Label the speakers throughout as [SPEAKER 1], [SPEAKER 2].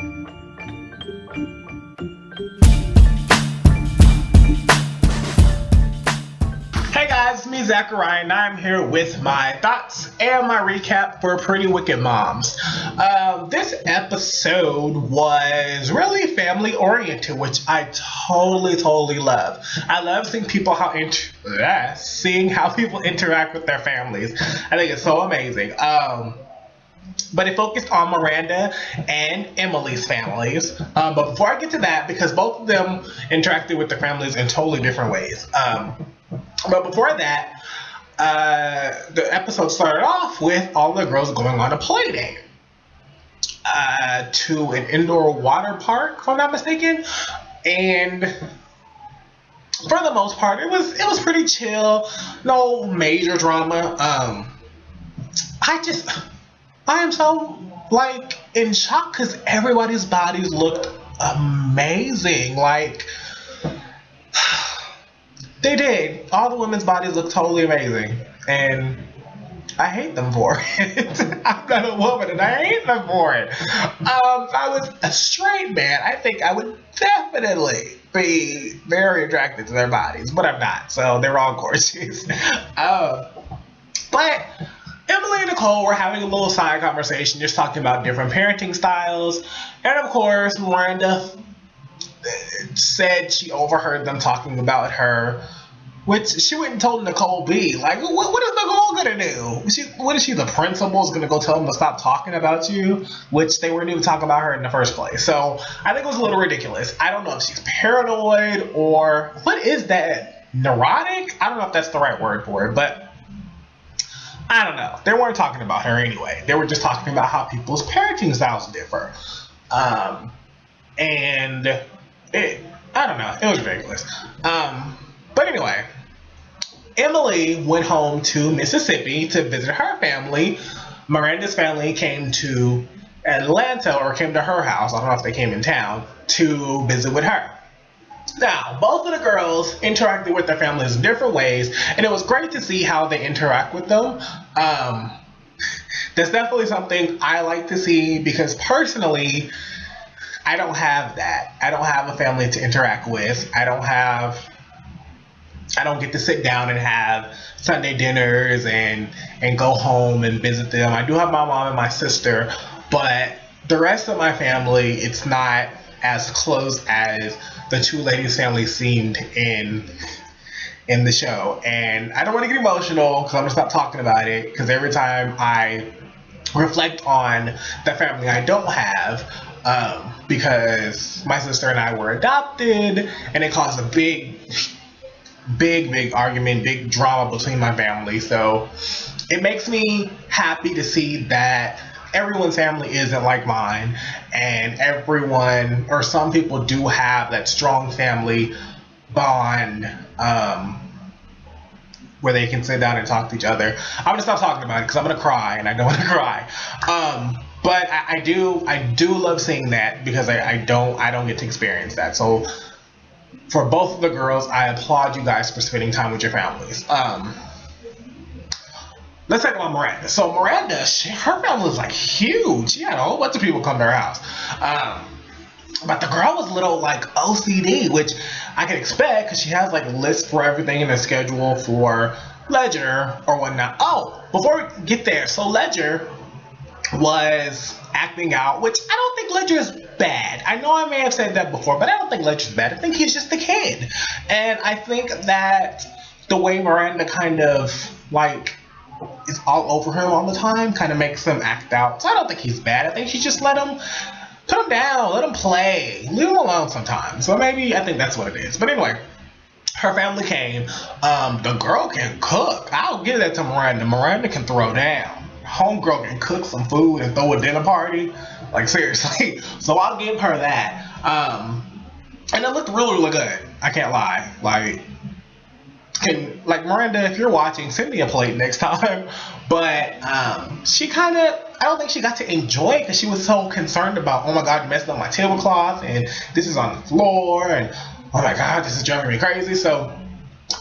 [SPEAKER 1] Hey guys, it's me Zachariah, and I'm here with my thoughts and my recap for Pretty Wicked Moms. This episode was really family oriented, which I totally love. I love seeing how people interact with their families. I think it's so amazing. But it focused on Miranda and Emily's families. But before I get to that, because both of them interacted with their families in totally different ways. But before that, the episode started off with all the girls going on a play date to an indoor water park, if I'm not mistaken. And for the most part, it was pretty chill, no major drama. I am so in shock because everybody's bodies looked amazing. They did. All the women's bodies look totally amazing. And I hate them for it. I'm not a woman and I hate them for it. If I was a straight man, I think I would definitely be very attracted to their bodies. But I'm not. So they're all gorgeous. But Emily and Nicole were having a little side conversation, just talking about different parenting styles. And of course, Miranda said she overheard them talking about her, which she went and told Nicole B. What is Nicole gonna do? What is she, the principal's gonna go tell them to stop talking about you? Which they weren't even talking about her in the first place. So I think it was a little ridiculous. I don't know if she's paranoid or what is that? Neurotic? I don't know if that's the right word for it, but I don't know. They weren't talking about her anyway. They were just talking about how people's parenting styles differ. I don't know. It was ridiculous. But anyway, Emily went home to Mississippi to visit her family. Miranda's family came to Atlanta, or came to her house. I don't know if they came in town to visit with her. Now, both of the girls interacted with their families in different ways, and it was great to see how they interact with them. That's definitely something I like to see because personally, I don't have that. I don't have a family to interact with. I don't get to sit down and have Sunday dinners and go home and visit them. I do have my mom and my sister, but the rest of my family, it's not as close as the two ladies' family seemed in the show. And I don't want to get emotional because I'm going to stop talking about it, because every time I reflect on the family I don't have, because my sister and I were adopted, and it caused a big argument, big drama between my family. So it makes me happy to see that everyone's family isn't like mine, and everyone, or some people, do have that strong family bond where they can sit down and talk to each other. I'm gonna stop talking about it because I'm gonna cry, and I don't want to cry. But I do love seeing that because I don't get to experience that. So for both of the girls, I applaud you guys for spending time with your families. Let's talk about Miranda. So Miranda, her family was huge. She had a whole bunch of people come to her house. But the girl was a little OCD, which I can expect because she has lists for everything in the schedule for Ledger or whatnot. Oh, before we get there, so Ledger was acting out, which I don't think Ledger is bad. I know I may have said that before, but I don't think Ledger's bad. I think he's just a kid. And I think that the way Miranda kind of is all over him all the time kind of makes him act out. So I don't think he's bad. I think she just put him down, let him play, leave him alone sometimes. So maybe I think that's what it is. But anyway, her family came. The girl can cook. I'll give that to Miranda. Miranda can throw down. Homegirl can cook some food and throw a dinner party. Seriously. So I'll give her that. And it looked really good. I can't lie. Miranda, if you're watching, send me a plate next time. But she I don't think she got to enjoy it because she was so concerned about, oh my God, you messed up my tablecloth and this is on the floor and oh my God, this is driving me crazy. So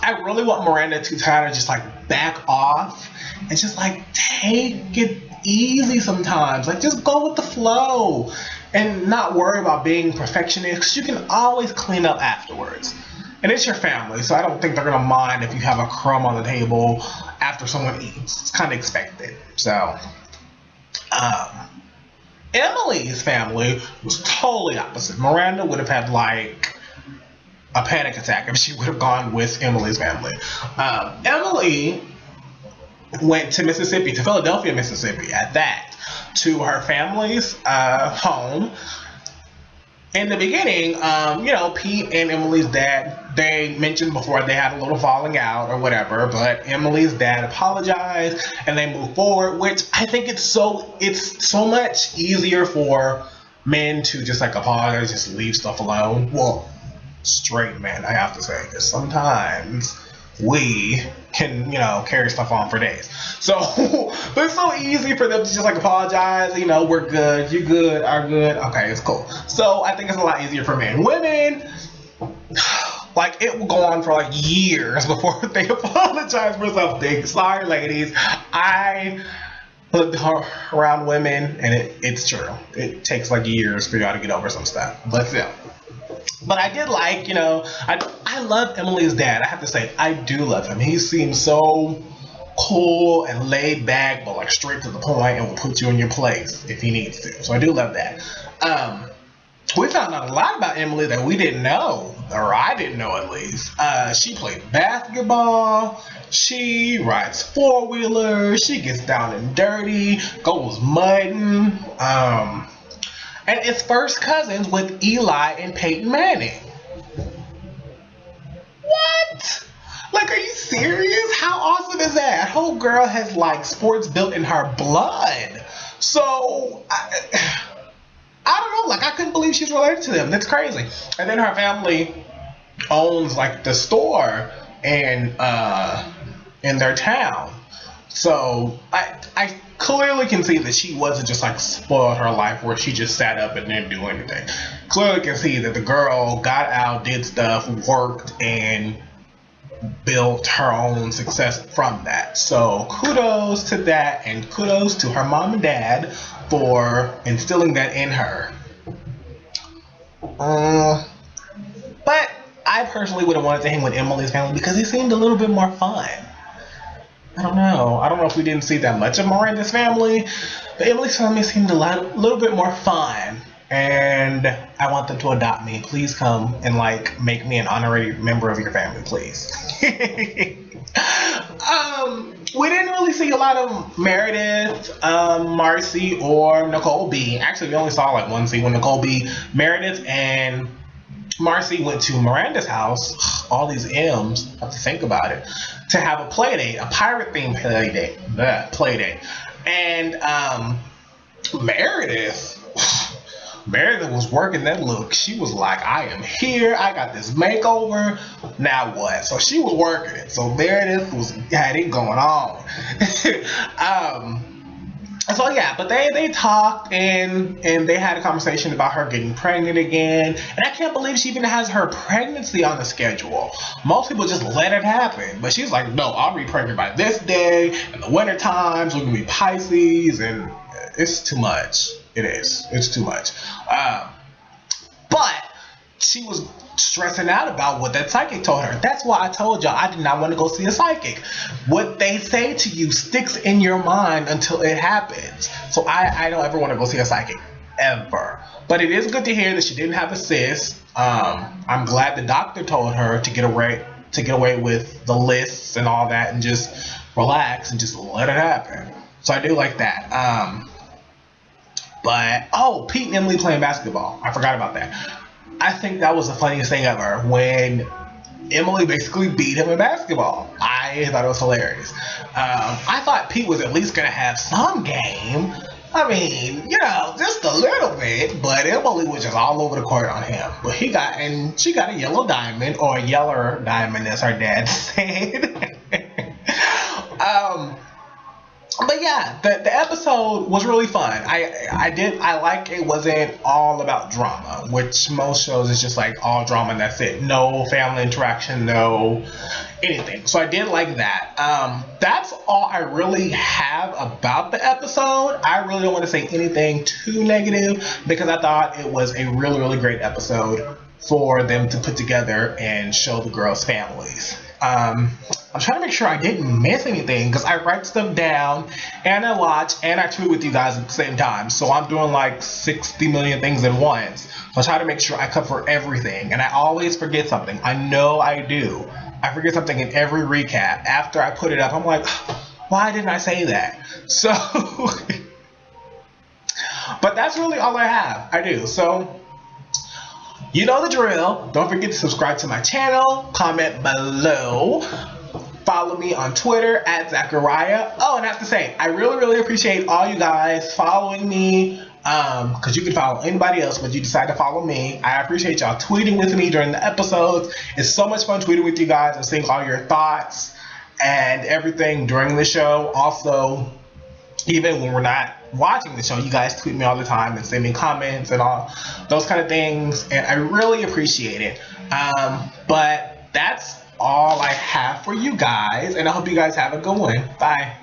[SPEAKER 1] I really want Miranda to kind of just back off and just take it easy sometimes. Just go with the flow. and not worry about being perfectionist, 'cause you can always clean up afterwards. And it's your family, so I don't think they're gonna mind if you have a crumb on the table after someone eats. It's kind of expected. So, um, Emily's family was totally opposite. Miranda would have had like a panic attack if she would have gone with Emily's family. Emily went to Mississippi, to Philadelphia, Mississippi, at that, to her family's home. In the beginning, Pete and Emily's dad, they mentioned before they had a little falling out or whatever, but Emily's dad apologized and they moved forward, which I think it's so much easier for men to just like apologize, just leave stuff alone. Well, straight men, I have to say, because sometimes we can, carry stuff on for days. So, but it's so easy for them to just like apologize, we're good, you're good, I'm good, okay, it's cool. So I think it's a lot easier for men. Women, like, it will go on for like years before they apologize for something. Sorry, ladies. I look around women, and it's true. It takes like years for y'all to get over some stuff. But still. But I did like, I love Emily's dad. I have to say, I do love him. He seems so cool and laid back, but like straight to the point, and will put you in your place if he needs to. So I do love that. We found out a lot about Emily that we didn't know, or I didn't know at least. She played basketball. She rides four-wheelers. She gets down and dirty, goes mudding. And it's first cousins with Eli and Peyton Manning. What? Like, are you serious? How awesome is that? Whole girl has like sports built in her blood. So I don't know. Like, I couldn't believe she's related to them. That's crazy. And then her family owns like the store in their town. So I clearly can see that she wasn't just like spoiled her life where she just sat up and didn't do anything. Clearly can see that the girl got out, did stuff, worked, and built her own success from that. So kudos to that, and kudos to her mom and dad for instilling that in her. But I personally would have wanted to hang with Emily's family because he seemed a little bit more fun. I don't know if we didn't see that much of Miranda's family, but Emily's family seemed a little bit more fun, and I want them to adopt me. Please come and like make me an honorary member of your family, please. We didn't really see a lot of Meredith, Marcy, or Nicole B. Actually, we only saw like one scene when Nicole B, Meredith, and Marcy went to Miranda's house, all these M's, I have to think about it, to have a play date, a pirate-themed play date. And Meredith was working that look. She was like, I am here, I got this makeover, now what? So she was working it. So Meredith had it going on. So yeah, but they talked and they had a conversation about her getting pregnant again. And I can't believe she even has her pregnancy on the schedule. Most people just let it happen. But she's like, no, I'll be pregnant by this day. In the winter times, we're going to be Pisces. And it's too much. It is. It's too much. But she was stressing out about what that psychic told her. That's why I told y'all I did not want to go see a psychic. What they say to you sticks in your mind until it happens. So I don't ever want to go see a psychic. Ever. But it is good to hear that she didn't have a cyst. I'm glad the doctor told her to get away with the lists and all that and just relax and just let it happen. So I do like that. But Pete and Emily playing basketball. I forgot about that. I think that was the funniest thing ever when Emily basically beat him in basketball. I thought it was hilarious. I thought Pete was at least going to have some game. I mean, just a little bit, but Emily was just all over the court on him. But she got a yellow diamond, or a yeller diamond as her dad said. But yeah, the episode was really fun. I like it wasn't all about drama, which most shows is just like all drama and that's it. No family interaction, no anything. So I did like that. That's all I really have about the episode. I really don't want to say anything too negative because I thought it was a really, really great episode for them to put together and show the girls' families. I'm trying to make sure I didn't miss anything because I write stuff down and I watch and I tweet with you guys at the same time. So I'm doing like 60 million things at once. So I try to make sure I cover everything and I always forget something. I know I do. I forget something in every recap. After I put it up, I'm like, why didn't I say that? So, but that's really all I have. I do. So, you know the drill. Don't forget to subscribe to my channel, comment below, follow me on Twitter at Zachariah. Oh, and I have to say, I really, really appreciate all you guys following me, because you can follow anybody else, but you decide to follow me. I appreciate y'all tweeting with me during the episodes. It's so much fun tweeting with you guys and seeing all your thoughts and everything during the show. Also, even when we're not watching the show, you guys tweet me all the time and send me comments and all those kind of things, and I really appreciate it. But that's all I have for you guys, and I hope you guys have a good one. Bye.